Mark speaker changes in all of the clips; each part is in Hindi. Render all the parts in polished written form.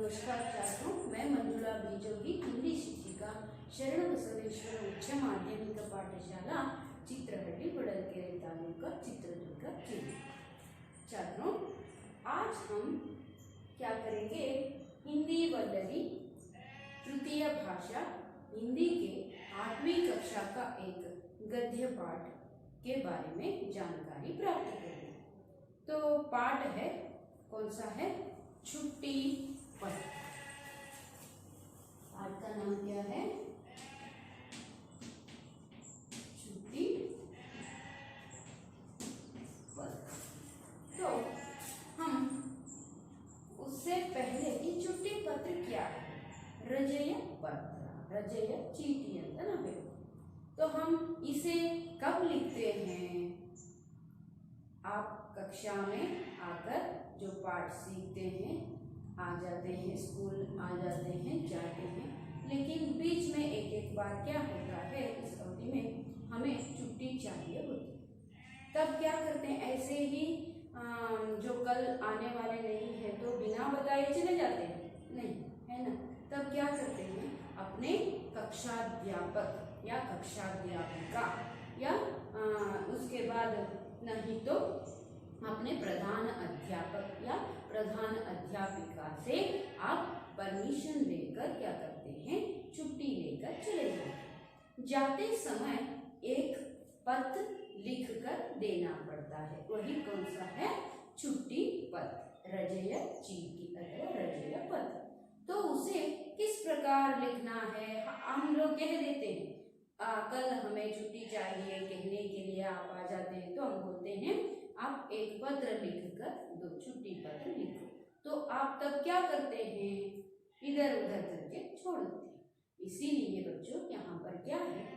Speaker 1: नमस्कार छात्रों, मैं मंजुला बीजोगी हिंदी शिक्षिका शरण बसवेश्वर उच्च माध्यमिक पाठशाला चित्रहट्टी बड़लकेरे तालुका चित्रदुर्ग जिला। छात्रों, आज हम क्या करेंगे? हिंदी वल्लरी तृतीय भाषा हिंदी के 8वीं कक्षा का एक गद्य पाठ के बारे में जानकारी प्राप्त करेंगे। तो पाठ है, कौन सा है? छुट्टी पर। आज का नाम क्या है? छुट्टी पर। तो हम उससे पहले कि छुट्टी पत्र क्या है? रजय पत्र, रजय चीटी अंत नवे। तो हम इसे कब लिखते हैं? आप कक्षा में आकर जो पाठ सीखते हैं, आ जाते हैं, स्कूल आ जाते हैं, जाते हैं, लेकिन बीच में एक बार क्या होता है, इस अवधि में हमें छुट्टी चाहिए होती है। तब क्या करते हैं? ऐसे ही जो कल आने वाले नहीं है तो बिना बताए चले जाते हैं, नहीं है ना? तब क्या करते हैं? अपने कक्षाध्यापक या कक्षाध्यापिका या उसके बाद नहीं तो अपने प्रधान अध्यापक या प्रधान अध्यापिका से आप परमिशन लेकर क्या करते हैं? छुट्टी लेकर चले जाते। जाते समय एक पत्र लिखकर देना पड़ता है, वही कौन सा है? छुट्टी पत्र, रजय चीटी अथवा रजय पत्र। तो उसे किस प्रकार लिखना है? हम लोग कह देते हैं कल हमें छुट्टी चाहिए, कहने के लिए आप आ जाते हैं तो हम बोलते हैं आप एक पत्र लिखकर दो, छुट्टी पत्र लिखो। तो आप तब क्या करते हैं? इधर उधर करके छोड़ देते हैं। इसीलिए बच्चों यहाँ पर क्या है,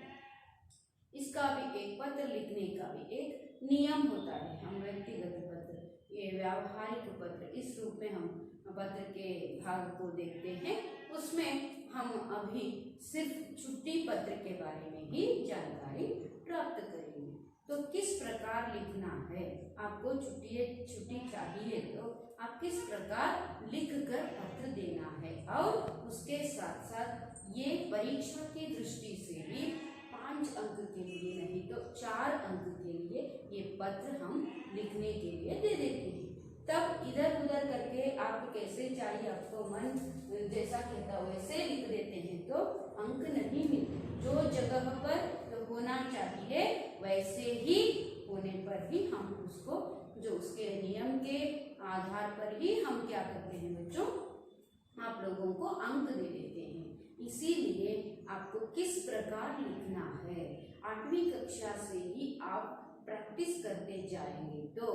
Speaker 1: इसका भी एक पत्र लिखने का भी एक नियम होता है। हम व्यक्तिगत पत्र, ये व्यावहारिक पत्र, इस रूप में हम पत्र के भाग को देखते हैं। उसमें हम अभी सिर्फ छुट्टी पत्र के बारे में ही जानकारी प्राप्त करेंगे। तो किस प्रकार लिखना है? आपको छुट्टी चाहिए तो आप किस प्रकार लिखकर पत्र देना है, और उसके साथ साथ ये परीक्षा की दृष्टि से भी 5 अंक के लिए नहीं तो 4 अंक के लिए ये पत्र हम लिखने के लिए दे देते हैं। तब इधर उधर करके आप कैसे चाहिए, आपको मन जैसा कहता वैसे लिख देते हैं तो अंक नहीं मिलते। जो जगह पर होना चाहिए वैसे ही होने पर ही हम उसको, जो उसके नियम के आधार पर ही हम क्या करते हैं बच्चों, आप लोगों को अंक दे देते हैं। इसीलिए आपको किस प्रकार लिखना है 8वीं कक्षा से ही आप प्रैक्टिस करते जाएंगे तो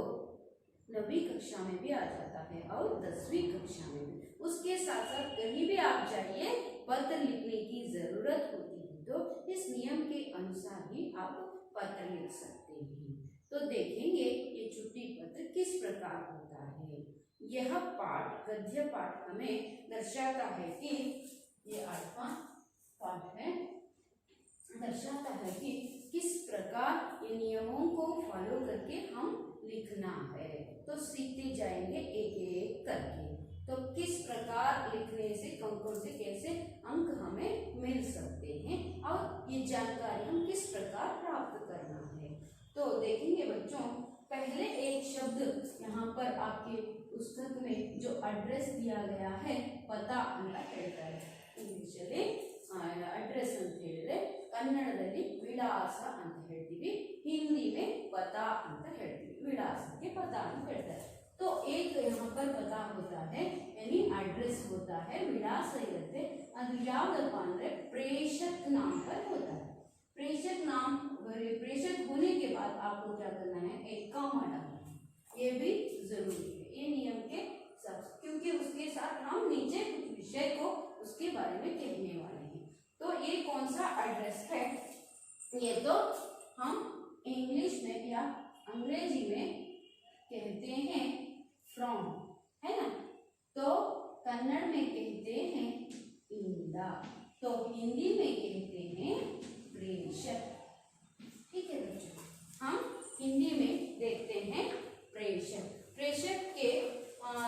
Speaker 1: 9वीं कक्षा में भी आ जाता है और 10वीं कक्षा में भी। उसके साथ साथ कहीं भी आप जाइए, पत्र लिखने की जरूरत होती है तो इस नियम के अनुसार ही आप पत्र लिख सकते हैं। तो देखेंगे ये छुट्टी पत्र किस प्रकार होता है। यह पाठ, गद्य पाठ हमें दर्शाता है कि ये 8वां पाठ है, दर्शाता है कि किस प्रकार ये नियमों को फॉलो करके हम लिखना है। तो सीखते जाएंगे एक एक करके। तो किस प्रकार लिखने से कौन से कैसे अंक हमें मिल सकते हैं और ये जानकारी हम किस प्रकार प्राप्त करना है। तो देखेंगे बच्चों, पहले एक शब्द यहाँ पर आपके पुस्तक में जो एड्रेस दिया गया है, पता अंत ಹೇಳ್ತಾ है। इंग्लिशಲ್ಲಿ एड्रेस ಅಂತ ಹೇಳಿದ್ರೆ ಕನ್ನಡದಲ್ಲಿ ವಿಳಾಸ ಅಂತ ಹೇಳ್ತೀವಿ, ಹಿಂದಿ में पता ಅಂತ ಹೇಳ್ತೀವಿ। विलास के पता ಅಂತ ಹೇಳ್ತಾರೆ। तो एक यहाँ पर पता होता है यानी एड्रेस होता है, विलास इರುತ್ತೆ। ಅದು ಯಾವ್ದಪ್ಪ ಅಂದ್ರೆ प्रेषक नाम पर होता है। प्रेषक नाम, प्रेषक होने के बाद आपको क्या करना है? एक कॉमा डालना है, ये भी जरूरी है, ये नियम के साथ, क्योंकि उसके साथ हम नीचे कुछ विषय को उसके बारे में कहने वाले हैं। तो ये कौन सा एड्रेस है? ये तो हम इंग्लिश में या अंग्रेजी में कहते हैं फ्रॉम, है ना? तो कन्नड़ में कहते हैं इंदा, तो हिंदी में कहते हैं प्रेषक। ठीक है बच्चों, हम हिंदी में देखते हैं प्रेषक। प्रेषक के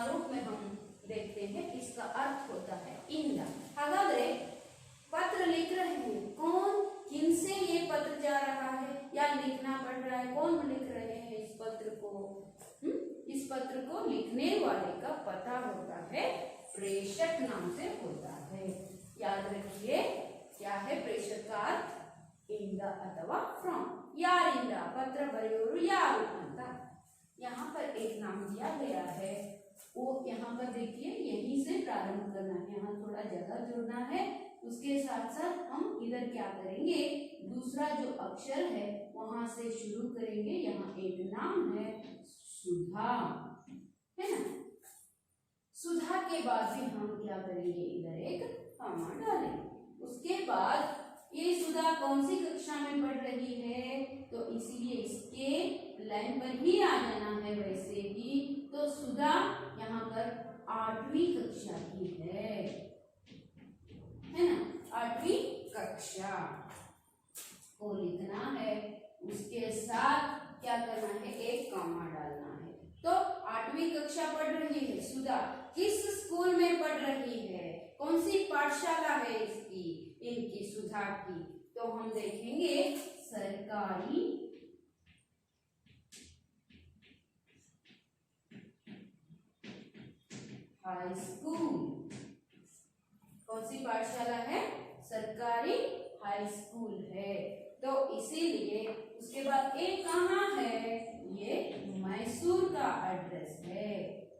Speaker 1: रूप में हम देखते हैं, इसका अर्थ होता इस पत्र को लिखने वाले का पता होता है, प्रेषक नाम से होता है। याद रखिए क्या है प्रेषक का अर्थ? ಇಂದ अथवा फ्रॉम। यारिंदा पत्र बरेयोरु यारू अंत। यहाँ पर एक नाम दिया गया है, वो यहाँ पर देखिए यहीं से प्रारंभ करना है, यहाँ थोड़ा जगह जोड़ना है। उसके साथ साथ हम इधर क्या करेंगे, दूसरा जो अक्षर है वहां से शुरू करेंगे। यहाँ एक नाम है सुधा, है ना। सुधा के बाद भी हम क्या करेंगे, इधर एक कॉमा डालेंगे। उसके बाद ये सुधा कौन सी कक्षा में पढ़ रही है, तो इसीलिए इसके लाइन पर ही आ जाना है। वैसे ही तो सुधा यहाँ पर 8वीं कक्षा की है ना, 8वीं कक्षा को लिखना है। उसके साथ क्या करना है, एक कॉमा डालना है। तो 8वीं कक्षा पढ़ रही है सुधा, किस स्कूल में पढ़ रही है, कौन सी पाठशाला है इसकी, इनकी सुधा की, तो हम देखेंगे सरकारी हाई स्कूल। कौन सी पाठशाला है, सरकारी हाई स्कूल है। तो इसीलिए उसके बाद एक कहाँ है, ये मैसूर का एड्रेस है।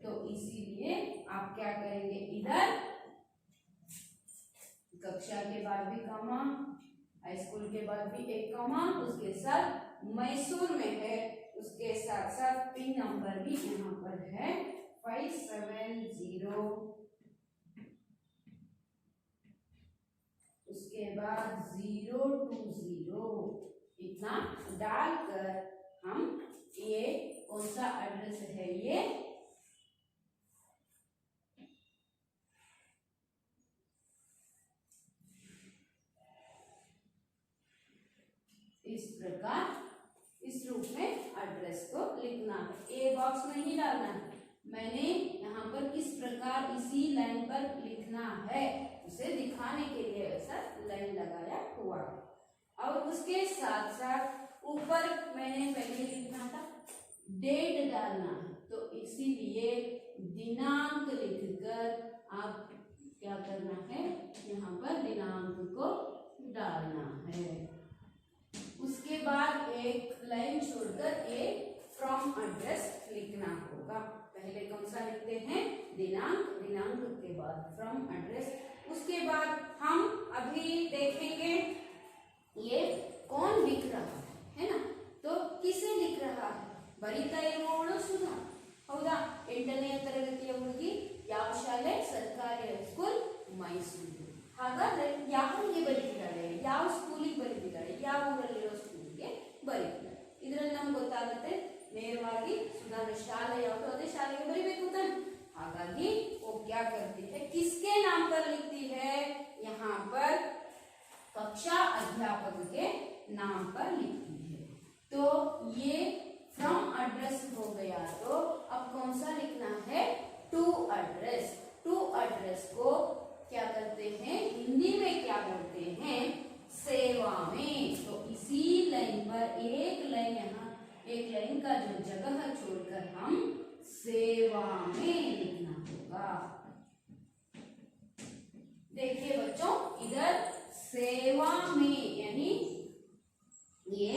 Speaker 1: तो इसीलिए आप क्या करेंगे, इधर कक्षा के बाद भी कॉमा, हाई स्कूल के बाद भी एक कॉमा, उसके साथ मैसूर में है, उसके साथ साथ पिन नंबर भी यहाँ पर है 570। उसके बाद 020 इतना डालकर हम ये कौन सा एड्रेस है, ये इस प्रकार इस रूप में एड्रेस को लिखना है। ए बॉक्स नहीं डालना है, मैंने यहाँ पर किस प्रकार इसी लाइन पर लिखना है उसे दिखाने के लिए ऐसा लाइन लगाया हुआ है। और उसके साथ साथ ऊपर मैंने पहले लिखना था डेट डालना है, तो इसीलिए दिनांक लिखकर आप क्या करना है, यहाँ पर दिनांक को डालना है। उसके बाद एक लाइन छोड़कर एक फ्रॉम एड्रेस लिखना होगा। पहले कौन सा लिखते हैं, दिनांक, दिनांक के बाद फ्रॉम एड्रेस। उसके बाद हम अभी देखेंगे ये कौन लिख रहा है ना, तो किसे लिख रहा है, ಬರಿತಾ ಇರುವವಳು ಸುಧಾ ಹೌದಾ। 8ನೇ ತರಗತಿಯ ಹುಡುಗಿ, ಯಾವ ಶಾಲೆ, ಸರ್ಕಾರಿ ಹೈಸ್ಕೂಲ್ ಮೈಸೂರು। ಹಾಗಾದ್ರೆ ಯಾರಿಗೆ ಬರೀತಿದ್ದಾಳೆ, ಯಾವ ಸ್ಕೂಲಿಗೆ ಬರೀತಿದ್ದಾಳೆ, ಯಾವ ಊರಲ್ಲಿರೋ ಸ್ಕೂಲ್ಗೆ ಬರೀತಿದ್ದಾಳೆ, ಇದರಲ್ಲಿ ನಮ್ಗೆ ಗೊತ್ತಾಗುತ್ತೆ ನೇರವಾಗಿ ಸುಧಾನ ಶಾಲೆ ಯಾವುದು ಅದೇ ಶಾಲೆಗೆ ಬರೀಬೇಕು ತಾನೆ। हालांकि वो क्या करती है, किसके नाम पर लिखती है, यहाँ पर कक्षा अध्यापक के नाम पर लिखती है। तो ये फ्रॉम एड्रेस हो गया, तो अब कौन सा लिखना है, टू एड्रेस। टू एड्रेस को क्या करते हैं, हिंदी में क्या बोलते हैं, सेवा में। तो इसी लाइन पर एक लाइन, यहाँ एक लाइन का जो जगह छोड़कर हम सेवा में लिखना होगा। देखिए बच्चों, इधर सेवा में यानी ये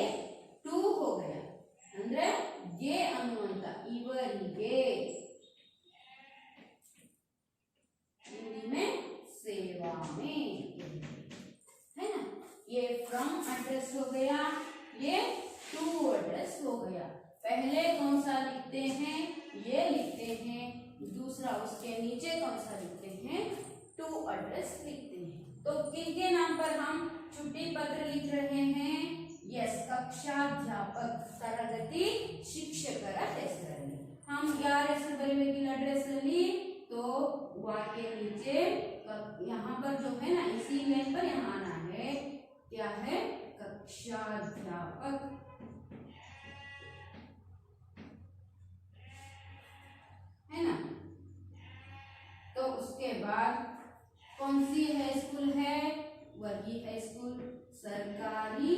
Speaker 1: टू हो गया, ಅಂದ್ರೆ ಗೆ ಅನ್ನುವಂತ ಇವರಿಗೆ हिंदी में सेवा में, है ना। ये फ्रॉम एड्रेस हो गया, ये टू एड्रेस हो गया। पहले कौन सा लिखते हैं, ये लिखते हैं, दूसरा उसके नीचे कौन सा लिखते हैं, टू एड्रेस लिखते हैं। तो किनके नाम पर हम छुट्टी पत्र लिख रहे हैं, यस, कक्षाध्यापक तरगति शिक्षकर ಹೆಸರಲ್ಲಿ। हम यार ಹೆಸರು ಬರೀಬೇಕಿಲ್ಲ एड्रेस ಅಲ್ಲಿ, तो वा के नीचे यहाँ पर जो है ना, इसी लाइन पर यहाँ आना है, क्या है, कक्षाध्यापक, है ना। तो उसके बाद कौन सी हाई स्कूल है, वही हाई स्कूल सरकारी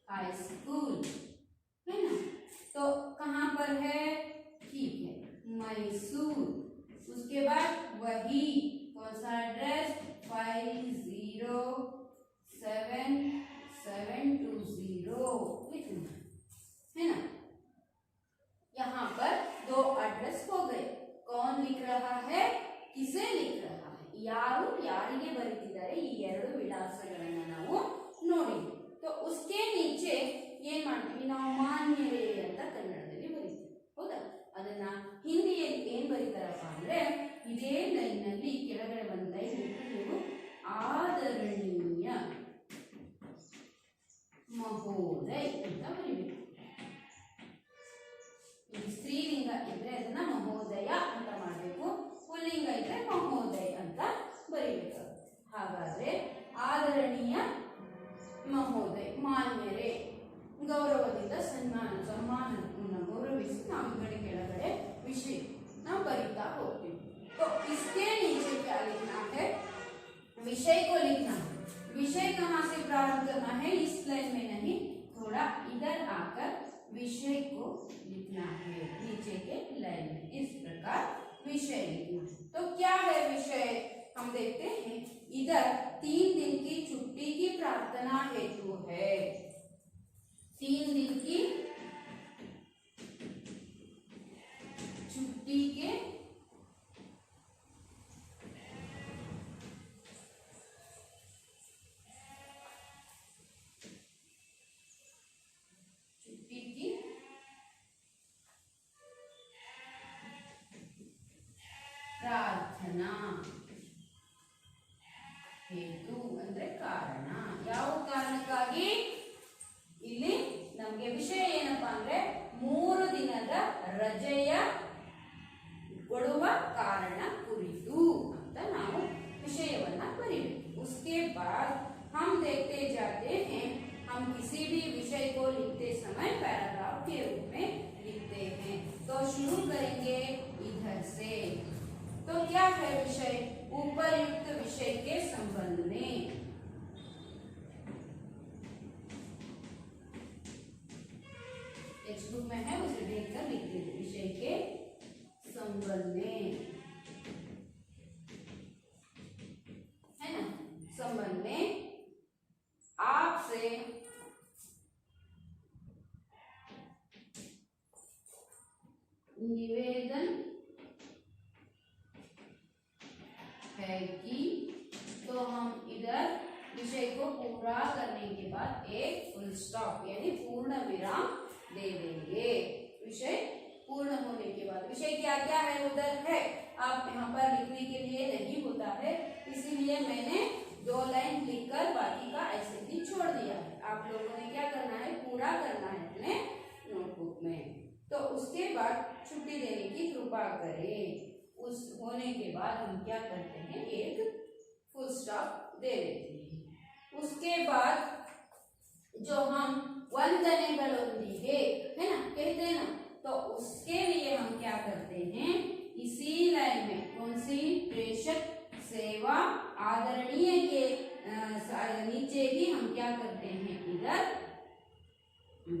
Speaker 1: हाई स्कूल
Speaker 2: पर है, ठीक है, मैसूर। उसके बाद वही कौन सा एड्रेस, 507720 लिखना है ना। यहाँ पर दो एड्रेस हो गए। कौन लिख रहा है, किसे लिख रहा है, ಯಾರು ಯಾರಿಗೆ ಬರೀತಿದ್ದಾರೆ, ಈ ಎರಡು ವಿಳಾಸಗಳನ್ನ ನಾವು ನೋಡಿದ್ವಿ. तो उसके नीचे ಏನ್ ಮಾಡ್ತೀವಿ ನಾವು, ಮಾನ್ಯರೇ ಅಂತ ಕನ್ನಡದಲ್ಲಿ ಬರೀತೀವಿ, ಹೌದಾ. ಅದನ್ನ ಹಿಂದಿಯಲ್ಲಿ ಏನ್ ಬರೀತಾರಪ್ಪ ಅಂದ್ರೆ, ಇದೇ ಲೈನ್ ನಲ್ಲಿ ಕೆಳಗಡೆ ಬಂದ ನೀವು ಆದರಣೀಯ ಮಹೋದಯ್ ಅಂತ ಬರೀಬೇಕು. ಸ್ತ್ರೀಲಿಂಗ ಇದ್ರೆ ಅದನ್ನ ಮಹೋದಯ ಅಂತ ಮಾಡಬೇಕು, ಪುಲ್ಲಿಂಗ ಇದ್ರೆ ಮಹೋದಯ್ ಅಂತ ಬರೀಬೇಕು. ಹಾಗಾದ್ರೆ ಆದರಣೀಯ ಮಹೋದಯ್, ಮಾನ್ಯರೇ, ಗೌರವದಿಂದ ಸನ್ಮಾನವನ್ನು ಗೌರವಿಸಿ ನಾವು ಕೆಳಗಡೆ ವಿಷಯ ನಾವು ಬರೀತಾ ಹೋಗ್ತೀವಿ. तो इसके नीचे क्या लिखना है, विषय को लिखना है. विषय कहाँ से प्रारंभ करना है, इस लाइन में नहीं, थोड़ा इधर आकर विषय को लिखना है, नीचे के लाइन में इस प्रकार विषय लिखना है. तो क्या है विषय, हम देखते हैं. इधर 3 दिन की छुट्टी की प्रार्थना हेतु है. 3 दिन की छुट्टी के ಪ್ರಾರ್ಥನಾ ಹೇತು ಅಂದ್ರೆ ಕಾರಣ. ಯಾವ ಕಾರಣಕ್ಕಾಗಿ, ಇಲ್ಲಿ ನಮಗೆ ವಿಷಯ ಏನಪ್ಪಾ ಅಂದ್ರೆ 3 ದಿನದ ರಜೆಯ ಕೊಡುವ ಕಾರಣ ಕುರಿತು ಅಂತ ನಾವು ವಿಷಯವನ್ನ ಬರೀಬೇಕು. उसके बाद हम देखते जाते हैं, हम किसी भी विषय को लिखते समय पैराग्राफ के रूप में लिखते हैं. तो शुरू करेंगे इधर से. तो क्या है विषय, उपरयुक्त विषय के संबंध में. टेक्स्ट बुक में है, उसे देखकर लिख दीजिए. विषय के संबंध में है ना, संबंध में आपसे निवेदन है कि, तो हम इधर विषय को पूरा करने के बाद एक फुल स्टॉप यानी पूर्ण विराम दे देंगे. विषय पूर्ण होने के बाद विषय क्या क्या है उधर है, आप यहाँ पर लिखने के लिए नहीं होता है, इसीलिए मैंने 2 लाइन लिखकर बाकी का ऐसे ही छोड़ दिया है. आप लोगों ने क्या करना है, पूरा करना है अपने नोटबुक में. तो उसके बाद छुट्टी देने की कृपा करें. उस होने के बाद हम क्या करते हैं, एक फुल स्टॉप दे देते हैं. उसके बाद जो हम ವಂದನೆಗಳೊಂದಿಗೆ है ना कहते हैं ना, तो उसके लिए हम क्या करते हैं, इसी लाइन में कौन सी, प्रेषक सेवा आदरणीय के नीचे ही हम क्या करते हैं, इधर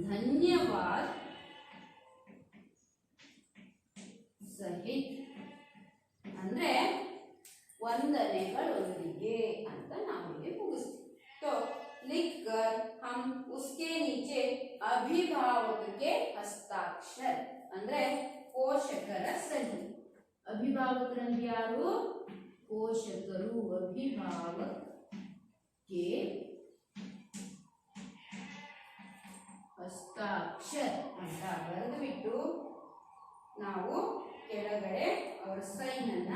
Speaker 2: धन्यवाद सहित ಅಂದ್ರೆ ವಂದನೆಗಳೊಂದಿಗೆ ಅಂತ ನಾವು ಇಲ್ಲಿ ಮುಗಿಸ್ತೀವಿ. तो लिखकर हम उसके नीचे अभिभावक के हस्ताक्षर ಅಂದ್ರೆ ಪೋಷಕರ ಸಹಿ. ಅಭಿಭಾವಕರಂದ್ರೆ ಯಾರು, ಪೋಷಕರು. ಅಭಿಭಾವಕ್ के ಹಸ್ತಾಕ್ಷರ ಅಂತ ಬರೆದು ಬಿಟ್ಟು ನಾವು ಕೆಳಗಡೆ ಅವರ ಸೈನ್ ಅನ್ನ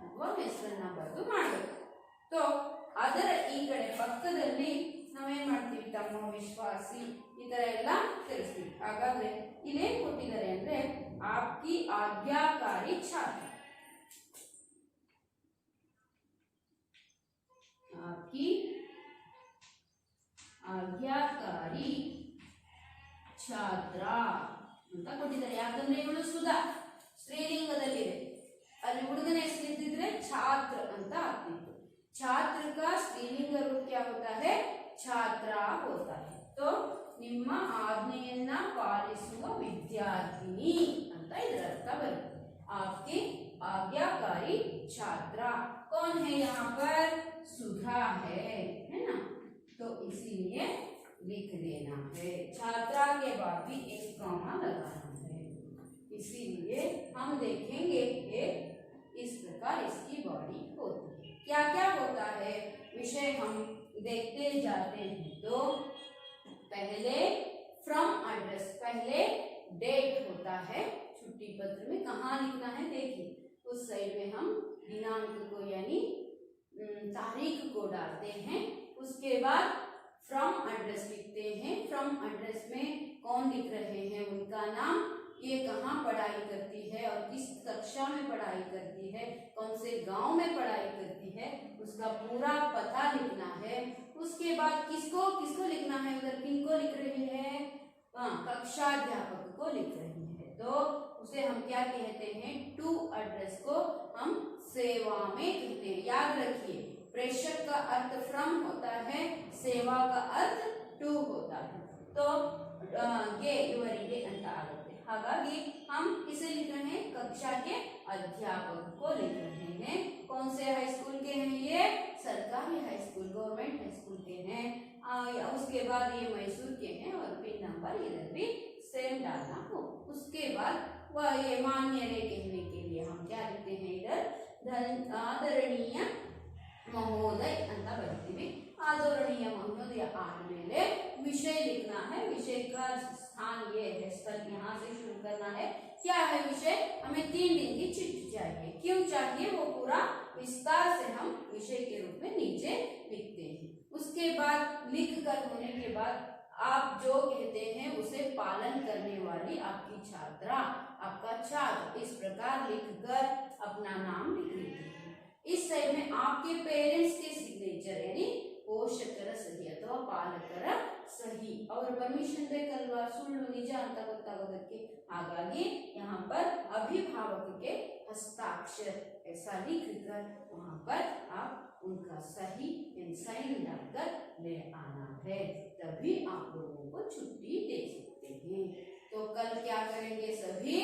Speaker 2: ಅಥವಾ ಹೆಸರನ್ನ ಬರೆದು ಮಾಡಬೇಕು. तो ಅದರ ಈ ಕಡೆ ಪಕ್ಕದಲ್ಲಿ ನಾವೇನ್ ಮಾಡ್ತೀವಿ, ತಮ್ಮ ವಿಶ್ವಾಸಿ ಈ ತರ ಎಲ್ಲ ತಿಳಿಸ್ತೀವಿ. ಹಾಗಾದ್ರೆ ಇಲ್ಲೇನ್ ಕೊಟ್ಟಿದ್ದಾರೆ ಅಂದ್ರೆ, आपकी आज्ञाकारी छात्र, आपकी आज्ञाकारी ಛಾತ್ರ ಅಂತ ಕೊಟ್ಟಿದ್ದಾರೆ. ಯಾಕಂದ್ರೆ ಇವಳು ಸುಧಾ ಸ್ತ್ರೀಲಿಂಗದಲ್ಲಿದೆ, ಅಲ್ಲಿ ಹುಡುಗನ ಹೆಸರಿದ್ದಿದ್ರೆ ಛಾತ್ರ ಅಂತ ಆಗ್ತಿತ್ತು. छात्र का स्त्रीलिंग रूप क्या होता है, छात्रा होता है. तो ನಿಮ್ಮ ಆಜ್ಞೆಯನ್ನ ಪಾಲಿಸುವ ವಿದ್ಯಾರ್ಥಿನಿ ಅಂತ ಇದರ ಅರ್ಥ ಬರುತ್ತೆ। आपके आज्ञाकारी छात्रा कौन है यहाँ पर? सुधा है ना, तो इसीलिए लिख देना है। छात्रा के बाद भी एक कॉमा लगाना है, इसीलिए हम देखेंगे कि इस प्रकार इसकी बॉडी होती है। क्या क्या होता है विषय हम देखते जाते हैं। तो पहले फ्रॉम एड्रेस, पहले डेट होता है छुट्टी पत्र में, कहाँ लिखना है देखिए, उस साइड में हम दिनांक को यानी तारीख को डालते हैं। उसके बाद फ्रॉम एड्रेस लिखते हैं। फ्रॉम एड्रेस में कौन लिख रहे हैं, उनका नाम, ये कहाँ पढ़ाई करती है और किस कक्षा में पढ़ाई करती है, कौन से गांव में पढ़ाई करती है, उसका पूरा पता लिखना है। उसके बाद किसको किसको लिखना है, उधर किनको लिख रही है, कक्षाध्यापक को लिख रही है, तो उसे हम क्या कहते हैं, टू एड्रेस को हम सेवा में कहते हैं। याद रखिए, प्रेषक का अर्थ फ्रॉम होता है, सेवा का अर्थ टू होता है। तो गे ಇವರಿಗೆ ಅಂತ ಆಗುತ್ತೆ। ಹಾಗಾಗಿ हम किसे लिख रहे हैं, कक्षा के अध्यापक को लिख रहे हैं। कौन से हाई स्कूल के हैं, ये सरकारी high school, government high school के हैं। उसके बाद ये मैसूर के हैं और पिन नंबर इधर भी सेम डालना हो। उसके बाद वह ये मान्य रे कहने के लिए हम क्या लिखते हैं, इधर आदरणीय महोदय ಅಂತ ಬರ್ತೀವಿ। आदरणीय महोदय आदमेले विषय लिखना है। विषय का स्थान ये है, स्थल यहाँ से शुरू करना है। क्या है विषय, हमें 3 दिन की चिट्ठी चाहिए। क्यों चाहिए, वो पूरा विस्तार से हम विषय के रूप में नीचे लिखते हैं। उसके बाद लिख कर होने के बाद आप जो कहते हैं उसे पालन करने वाली आपकी छात्रा, आपका छात्र, इस प्रकार लिखकर अपना नाम लिख लेते हैं। इस साइड में आपके पेरेंट्स के सिग्नेचर यानी ಪೋಷಕರ ಸಹಿ ಅಥವಾ ಪಾಲಕರ ಸಹಿ, ಅವರ ಪರ್ಮಿಷನ್ ಬೇಕಲ್ವಾ, ಸುಳ್ಳು ನಿಜ ಅಂತ ಗೊತ್ತಾಗೋದಕ್ಕೆ। ಹಾಗಾಗಿ यहाँ पर अभिभावक के हस्ताक्षर ऐसा लिखकर वहाँ पर आप उनका सही यानी साइन डालकर ले आना है, तभी आप लोगों को छुट्टी दे सकते हैं। तो कल क्या करेंगे, सभी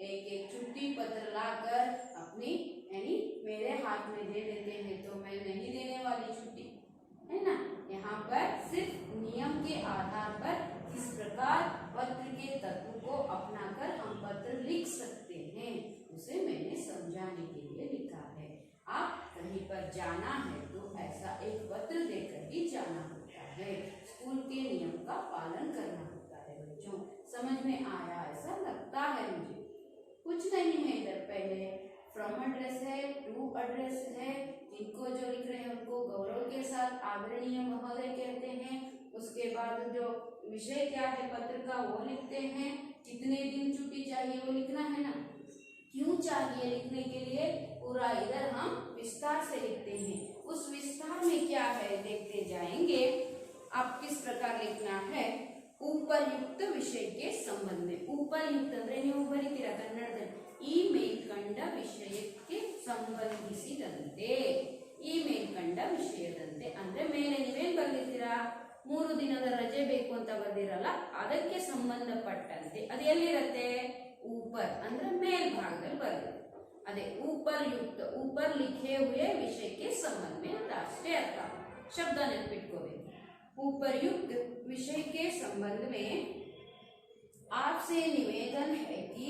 Speaker 2: एक एक छुट्टी पत्र लाकर अपनी यानी मेरे हाथ में दे देते हैं, तो मैं नहीं देने वाली छुट्टी, है ना। यहाँ पर सिर्फ नियम के आधार पर किस प्रकार पत्र के तत्व को अपनाकर हम पत्र लिख सकते हैं, उसे मैंने समझाने के लिए लिखा है। आप कहीं पर जाना है तो ऐसा एक पत्र देकर ही जाना होता है, स्कूल के नियम का पालन करना होता है। बच्चों समझ में आया, ऐसा लगता है मुझे। कुछ नहीं है, इधर पहले फ्रॉम एड्रेस है, टू एड्रेस है, इनको जो लिख रहे हैं उनको गौरव के साथ आदरणीय महोदय कहते हैं। उसके बाद जो विषय क्या है पत्र का वो लिखते हैं, कितने दिन छुट्टी चाहिए वो लिखना है ना, क्यों चाहिए लिखने के लिए पूरा इधर हम विस्तार से लिखते हैं। उस विस्तार में क्या है देखते जाएंगे। आप किस प्रकार लिखना है, उपरयुक्त विषय के संबंध में। उपरयुक्त ಅಂದ್ರೆ ನೀವು ಬರೀತೀರಾ ಕನ್ನಡದಲ್ಲಿ, ಈ ಮೇಲ್ಕಂಡ ವಿಷಯಕ್ಕೆ ಸಂಬಂಧಿಸಿದಂತೆ, ಈ ಮೇಲ್ಕಂಡ ವಿಷಯದಂತೆ ಅಂದ್ರೆ ಮೇಲೆ ನೀವೇನ್ ಬರ್ದಿರ್ತೀರಾ, 3 ದಿನದ ರಜೆ ಬೇಕು ಅಂತ ಬರ್ದಿರಲ್ಲ, ಅದಕ್ಕೆ ಸಂಬಂಧಪಟ್ಟಂತೆ ಅದು ಎಲ್ಲಿರುತ್ತೆ, ऊपर ಅಂದ್ರೆ ಮೇಲ್ಭಾಗದಲ್ಲಿ ಬರುತ್ತೆ, ಅದೇ उपरयुक्त, ऊपर लिखे हुए विषय के संबंध में ಅಂತ ಅಷ್ಟೇ ಅರ್ಥ, ಶಬ್ದ ನೆನಪಿಟ್ಕೋಬೇಕು। उपरयुक्त विषय के संबंध में आपसे निवेदन है कि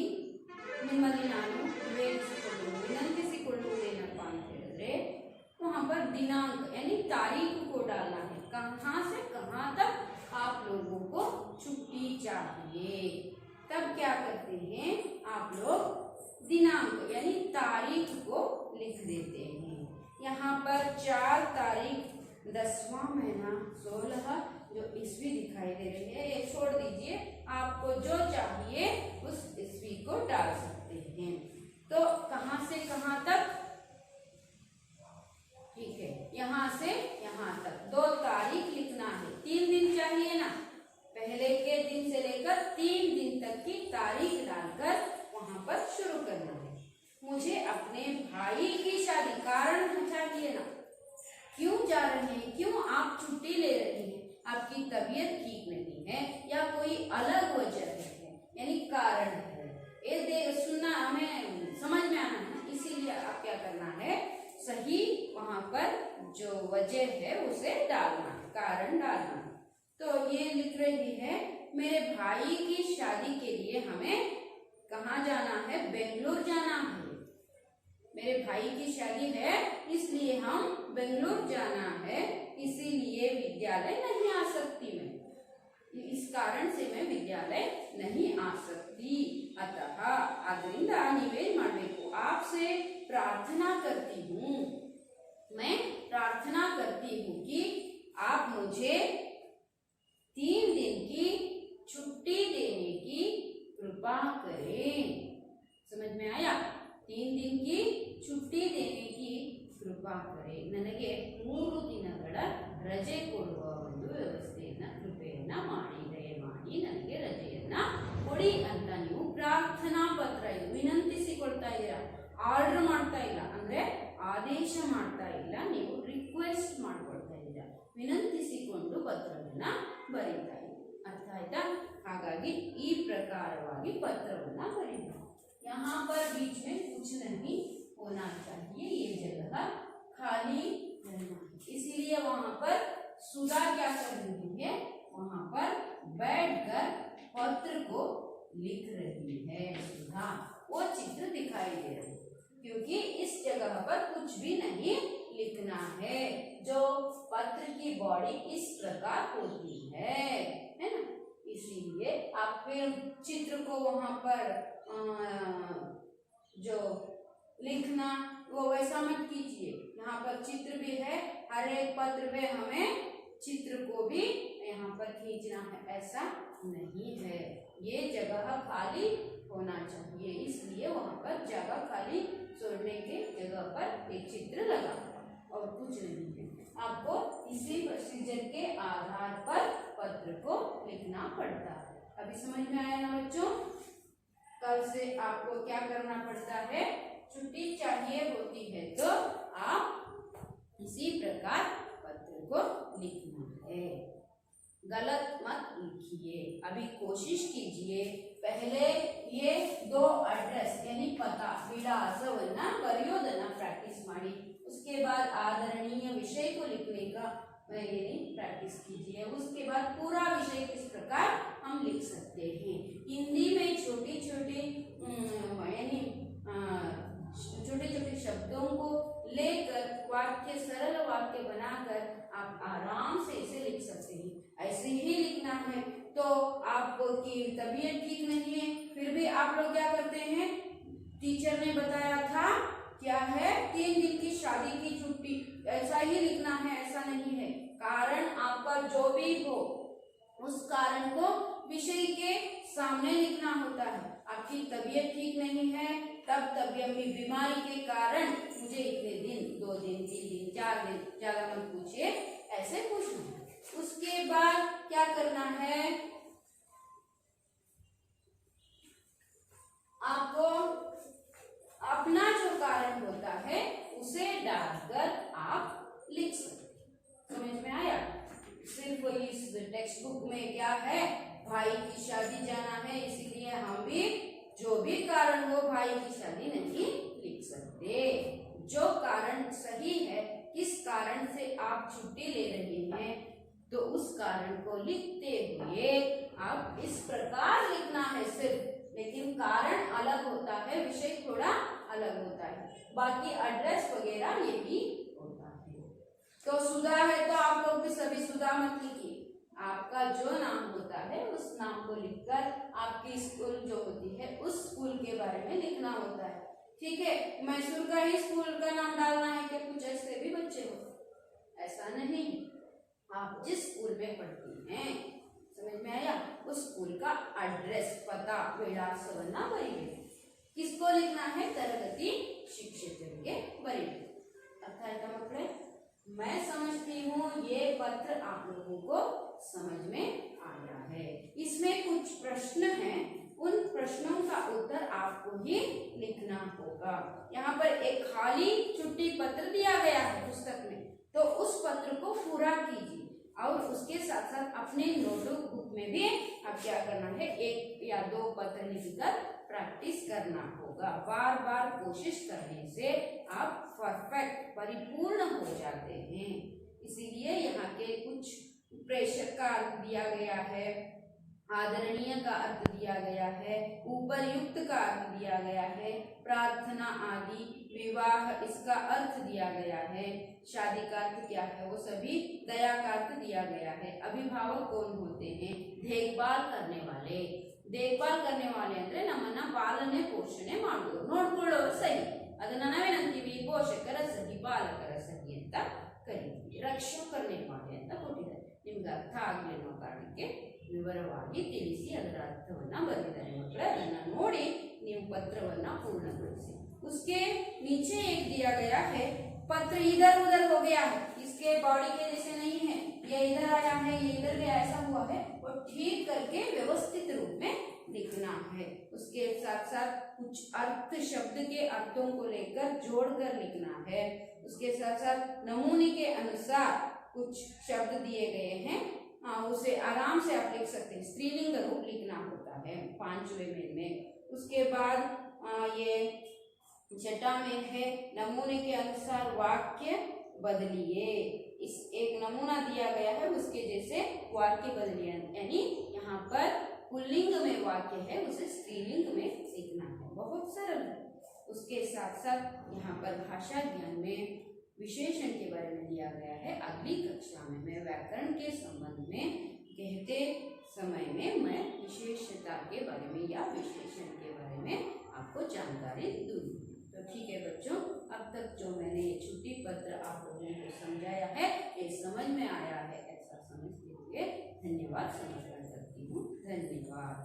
Speaker 2: ನಿಮ್ಮಲ್ಲಿ ನಾನು ವಿನಂತಿಸಿಕೊಳ್ಳುವುದೇನಪ್ಪ ಅಂತ ಹೇಳಿದ್ರೆ, वहाँ पर दिनांक यानी तारीख को डालना है, कहाँ से कहाँ तक आप लोगों को छुट्टी चाहिए। तब क्या करते हैं आप लोग, दिनांक यानी तारीख को लिख देते हैं। यहाँ पर 4 तारीख 10वां महीना 16 जो ईस्वी दिखाई दे रही है, ये छोड़ दीजिए, आपको जो चाहिए उस ईस्वी को डाल सकते हैं। तो कहाँ से कहाँ तक, ठीक है, यहाँ से यहाँ तक 2 तारीख लिखना है। 3 दिन चाहिए ना, पहले के दिन से लेकर 3 दिन तक की तारीख डालकर वहां पर शुरू करना है। मुझे अपने भाई की शादी, कारण चाहिए ना, क्यों जा रहे हैं, क्यों आप छुट्टी ले रही हैं, आपकी तबीयत ठीक नहीं है या कोई अलग वजह है यानी कारण है, ये सुनना हमें समझ में आना है। इसीलिए आप क्या करना है, सही वहां पर जो वजह है उसे डालना, कारण डालना। तो ये लिख रही है मेरे भाई की शादी के लिए हमें कहाँ जाना है, बेंगलुरु जाना है। मेरे भाई की शादी है इसलिए हम बेंगलुरु जाना है, इसीलिए विद्यालय नहीं आ सकती मैं, इस कारण से मैं विद्यालय नहीं आ सकती। अतः आदरिंद निवेदन ಮಾಡಬೇಕು, आपसे प्रार्थना करती हूँ, मैं प्रार्थना करती हूँ कि आप मुझे 3 दिन की छुट्टी देने की कृपा करें। समझ में आया? 3 दिन की छुट्टी देने की कृपा करें, ನನಗೆ 3 ದಿನಗಳ ರಜೆ ಕೊಡುವ ಒಂದು ವ್ಯವಸ್ಥೆಯನ್ನ ಕೃಪೆಯನ್ನ ಮಾಡಿ ದಯಮಾಡಿ ನನಗೆ ರಜೆಯನ್ನ ಕೊಡಿ ಅಂತ ನೀವು ಪ್ರಾರ್ಥನಾ ಪತ್ರ, ಇದು ವಿನಂತಿಸಿಕೊಳ್ತಾ ಇದ್ದೀರಾ, ಆರ್ಡರ್ ಮಾಡ್ತಾ ಇಲ್ಲ, ಅಂದ್ರೆ ಆದೇಶ ಮಾಡ್ತಾ ಇಲ್ಲ, ನೀವು ರಿಕ್ವೆಸ್ಟ್ ಮಾಡ್ಕೊಳ್ತಾ ಇದ್ದೀರಾ, ವಿನಂತಿಸಿಕೊಂಡು ಪತ್ರವನ್ನ ಬರೀತಾ ಇದ್ದೀರಾ। ಅರ್ಥ ಆಯ್ತಾ? ಹಾಗಾಗಿ ಈ ಪ್ರಕಾರವಾಗಿ ಪತ್ರವನ್ನ ಬರೀಬೇಕು। यहाँ पर बीच में कुछ नहीं होना चाहिए, ये जगह खाली रहना, इसीलिए वहां पर सुधा क्या कर रही है, वहां पर बैठकर पत्र को लिख रही है सुधा, वो चित्र दिखाई दे रहा है, क्योंकि इस जगह पर कुछ भी नहीं लिखना है। जो पत्र की बॉडी इस प्रकार होती है ना, इसीलिए आप फिर चित्र को वहां पर जो लिखना वो वैसा मत कीजिए। यहाँ पर चित्र भी है, हर एक पत्र में हमें चित्र को भी यहाँ पर खींचना है, ऐसा नहीं है। ये जगह खाली होना चाहिए, इसलिए वहाँ पर जगह खाली छोड़ने के जगह पर एक चित्र लगा और कुछ नहीं है। आपको इसी प्रोसीजर के आधार पर पत्र को लिखना पड़ता है। अभी समझ में आया ना बच्चों? कल से आपको क्या करना पड़ता है, छुट्टी चाहिए होती है तो आप इसी प्रकार पत्र को लिखना है, गलत मत लिखिए। अभी कोशिश कीजिए पहले ये 2 एड्रेस यानी पता विಳಾಸವನ್ನ ಬರೆಯೋದನ್ನ प्रैक्टिस ಮಾಡಿ, उसके बाद आदरणीय विषय को लिखने का यानी प्रैक्टिस कीजिए। उसके बाद पूरा विषय किस प्रकार हम लिख सकते हैं। हिंदी में छोटी छोटी यानी छोटे छोटे शब्दों को लेकर वाक्य, सरल वाक्य बनाकर आप आराम से इसे लिख सकते हैं। ऐसे ही लिखना है। तो आपकी तबीयत ठीक नहीं है फिर भी आप लोग क्या करते हैं, टीचर ने बताया था क्या है, 3 दिन की शादी की छुट्टी, ऐसा ही लिखना है, ऐसा नहीं है। कारण आपका जो भी हो उस कारण को विषय के सामने लिखना होता है। आपकी तबीयत ठीक नहीं है तब तबीयत की बीमारी के कारण मुझे इतने दिन, 2 दिन, 3 दिन, 4 दिन, ज्यादा मत पूछिए, ऐसे पूछना है। उसके बाद क्या करना है, आपको अपना जो कारण होता है उसे डालकर आप लिख सकते। समझ में आया? सिर्फ इस टेक्स्ट बुक में क्या है, भाई की शादी जाना है, इसीलिए हम भी जो भी कारण हो भाई की शादी नहीं लिख सकते। जो कारण सही है, किस कारण से आप छुट्टी ले रहे हैं, तो उस कारण को लिखते हुए आप इस प्रकार लिखना है सिर्फ, लेकिन कारण अलग होता है, विषय थोड़ा अलग होता है, बाकी एड्रेस वगैरह ये भी होता है। तो सुधा है तो आप लोग भी सभी सुधा मत लिखिए, आपका जो नाम होता है उस नाम को लिखकर आपकी स्कूल जो होती है उस स्कूल के बारे में लिखना होता है। ठीक है, मैसूर का ही स्कूल का नाम डालना है कि कुछ ऐसे भी बच्चे हो, ऐसा नहीं। आप जिस स्कूल में पढ़ती हैं, समझ में आया, उस स्कूल का एड्रेस, पता, ವಿಳಾಸವನ್ನ ಬರೀಬೇಕು। किसको लिखना है, तरगति शिक्षकರಿಗೆ बरीಬೇಕು। अर्थ आएगा मಕ್ಕಳೇ? मैं समझती हूँ ये पत्र आप लोगों को समझ में आया है। इसमें कुछ प्रश्न हैं, उन प्रश्नों का उत्तर आपको ही लिखना होगा। यहाँ पर एक खाली छुट्टी पत्र दिया गया है पुस्तक में, तो उस पत्र को पूरा कीजिए।
Speaker 1: और उसके साथ साथ अपने नोटबुक में भी आप क्या करना है, 1 या 2 पत्र लिखकर प्रैक्टिस करना होगा। बार बार कोशिश करने से आप परफेक्ट परिपूर्ण हो जाते हैं। इसीलिए यहाँ के कुछ प्रेषक का अर्थ दिया गया है, आदरणीय का अर्थ दिया गया है, उपरयुक्त का अर्थ दिया गया है, प्रार्थना आदि, विवाह इसका अर्थ दिया गया है, शादी का अर्थ क्या है वो सभी, दया का अर्थ दिया गया है। अभिभावक कौन होते हैं, देखभाल करने वाले। देखभाल करने वाले ಅಂದ್ರೆ ನಮ್ಮನ್ನ ಪಾಲನೆ ಪೋಷಣೆ ಮಾಡೋರು, ನೋಡ್ಕೊಳ್ಳೋರು ಸರಿ, ಅದನ್ನ ನಾವೇನ್ ಅಂತೀವಿ, ಪೋಷಕರ ಸಹಿ, ಪಾಲಕರ ಸಹಿ ಅಂತ ಕರೀತೀವಿ। ರಕ್ಷಕರನೆ ಮಾಡಿ ಅಂತ ಕೊಟ್ಟಿದ್ದಾರೆ, ನಿಮ್ಗೆ ಅರ್ಥ ಆಗಲಿ ಅನ್ನೋ ಕಾರಣಕ್ಕೆ ವಿವರವಾಗಿ ತಿಳಿಸಿ ಅದರ ಅರ್ಥವನ್ನ ಬರೆದಿದ್ದಾರೆ ಮಕ್ಕಳೇ। ಅದನ್ನ ನೋಡಿ ನೀವು ಪತ್ರವನ್ನ पूर्णಗೊಳಿಸಿ। उसके नीचे एक दिया गया है, पत्र इधर उधर हो गया है, इसके बॉडी के जैसे नहीं है, ये इधर आया है, ये इधर गया, ऐसा हुआ है, और ठीक करके व्यवस्थित रूप में लिखना है। उसके साथ साथ कुछ अर्थ, शब्द के अर्थों को लेकर जोड़कर लिखना है। उसके साथ साथ नमूने के अनुसार कुछ शब्द दिए गए हैं, उसे आराम से आप लिख सकते हैं। स्त्रीलिंग रूप लिखना होता है 5वें में। उसके बाद ये 6 में है, नमूने के अनुसार वाक्य बदलिए। इस एक नमूना दिया गया है, उसके जैसे वाक्य बदलिए, यानी यहाँ पर पुल्लिंग में वाक्य है उसे स्त्रीलिंग में लिखना है, बहुत सरल है। उसके साथ साथ यहाँ पर भाषा ज्ञान में विशेषण के बारे में दिया गया है। अगली कक्षा में मैं व्याकरण के संबंध में कहते समय में मैं विशेषता के बारे में या विशेषण के बारे में आपको जानकारी दूंगी। तो ठीक है बच्चों, अब तक जो मैंने ये छुट्टी पत्र आप लोगों को समझाया है, ये समझ में आया है ऐसा समझते हुए धन्यवाद समर्पण करती हूँ। धन्यवाद।